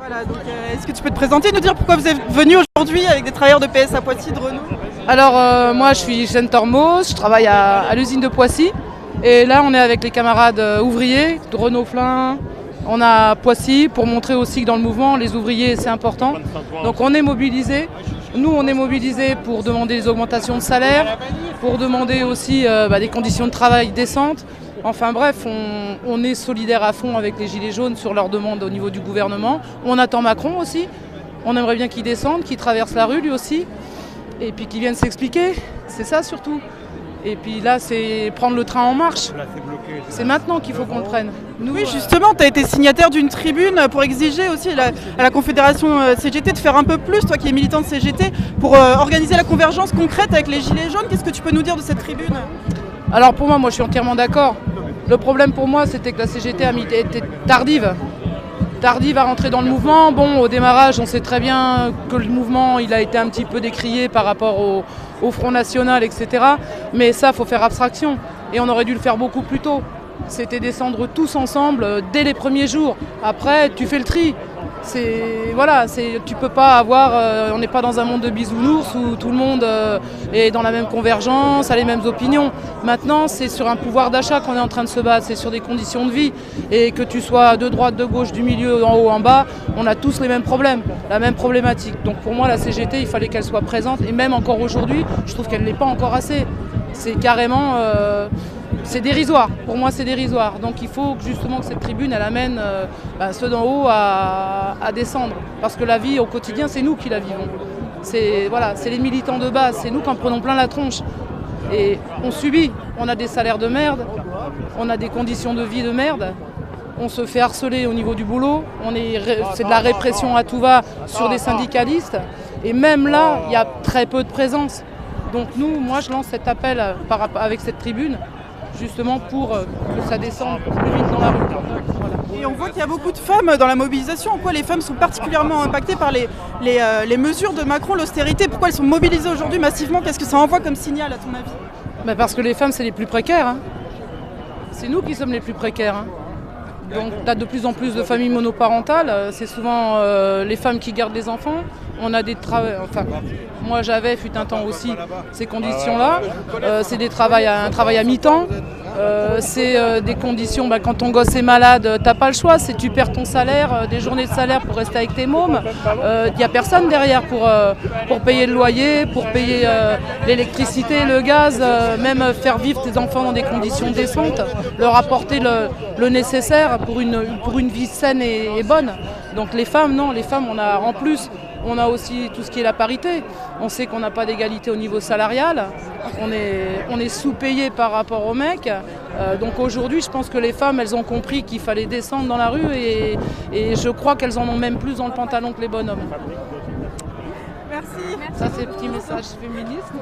Voilà, donc est-ce que tu peux te présenter, nous dire pourquoi vous êtes venu aujourd'hui avec des travailleurs de PSA Poissy de Renault? Alors moi je suis Jeanne Tormos, je travaille à l'usine de Poissy et là on est avec les camarades ouvriers de Renault-Flin, on a Poissy pour montrer aussi que dans le mouvement les ouvriers c'est important. Donc on est mobilisés, nous on est mobilisés pour demander des augmentations de salaire, pour demander aussi des conditions de travail décentes. Enfin bref, on est solidaires à fond avec les Gilets jaunes sur leurs demandes au niveau du gouvernement. On attend Macron aussi, on aimerait bien qu'il descende, qu'il traverse la rue lui aussi. Et puis qu'ils viennent s'expliquer, c'est ça surtout. Et puis là, c'est prendre le train en marche. C'est maintenant qu'il faut qu'on le prenne. Nous, Oui, justement, tu as été signataire d'une tribune pour exiger aussi à la Confédération CGT de faire un peu plus, toi qui es militant de CGT, pour organiser la convergence concrète avec les Gilets jaunes. Qu'est-ce que tu peux nous dire de cette tribune? Alors pour moi, je suis entièrement d'accord. Le problème pour moi, c'était que la CGT était tardive à rentrer dans le mouvement. Bon, au démarrage, on sait très bien que le mouvement, il a été un petit peu décrié par rapport au Front National, etc. Mais ça, il faut faire abstraction. Et on aurait dû le faire beaucoup plus tôt. C'était descendre tous ensemble dès les premiers jours. Après, tu fais le tri. Tu peux pas avoir, on n'est pas dans un monde de bisounours où tout le monde est dans la même convergence, a les mêmes opinions. Maintenant, c'est sur un pouvoir d'achat qu'on est en train de se battre, c'est sur des conditions de vie. Et que tu sois de droite, de gauche, du milieu, en haut, en bas, on a tous les mêmes problèmes, la même problématique. Donc pour moi, la CGT, il fallait qu'elle soit présente. Et même encore aujourd'hui, je trouve qu'elle n'est pas encore assez. C'est carrément... c'est dérisoire, pour moi c'est dérisoire. Donc il faut justement que cette tribune elle amène ceux d'en haut à descendre. Parce que la vie au quotidien c'est nous qui la vivons. C'est les militants de base, c'est nous qui en prenons plein la tronche. Et on subit, on a des salaires de merde, on a des conditions de vie de merde, on se fait harceler au niveau du boulot, c'est de la répression à tout va sur des syndicalistes. Et même là, il y a très peu de présence. Donc moi je lance cet appel avec cette tribune, justement pour que ça descende plus vite dans la rue. Voilà. Et on voit qu'il y a beaucoup de femmes dans la mobilisation. En quoi les femmes sont particulièrement impactées par les mesures de Macron, l'austérité? Pourquoi elles sont mobilisées aujourd'hui massivement? Qu'est-ce que ça envoie comme signal à ton avis? Parce que les femmes, c'est les plus précaires. Hein. C'est nous qui sommes les plus précaires. Hein. Donc là, de plus en plus de familles monoparentales, c'est souvent les femmes qui gardent les enfants. On a des travaux, moi j'avais, fut un temps aussi, ces conditions-là. C'est un travail à mi-temps. C'est des conditions, quand ton gosse est malade, t'as pas le choix. C'est tu perds ton salaire, des journées de salaire pour rester avec tes mômes. Il n'y a personne derrière pour payer le loyer, pour payer l'électricité, le gaz, même faire vivre tes enfants dans des conditions décentes, leur apporter le nécessaire pour une vie saine et bonne. Donc les femmes, non, les femmes, on a aussi tout ce qui est la parité. On sait qu'on n'a pas d'égalité au niveau salarial. On est sous-payé par rapport aux mecs. Donc aujourd'hui, je pense que les femmes, elles ont compris qu'il fallait descendre dans la rue et je crois qu'elles en ont même plus dans le pantalon que les bonhommes. Merci. Ça, c'est un petit message féministe.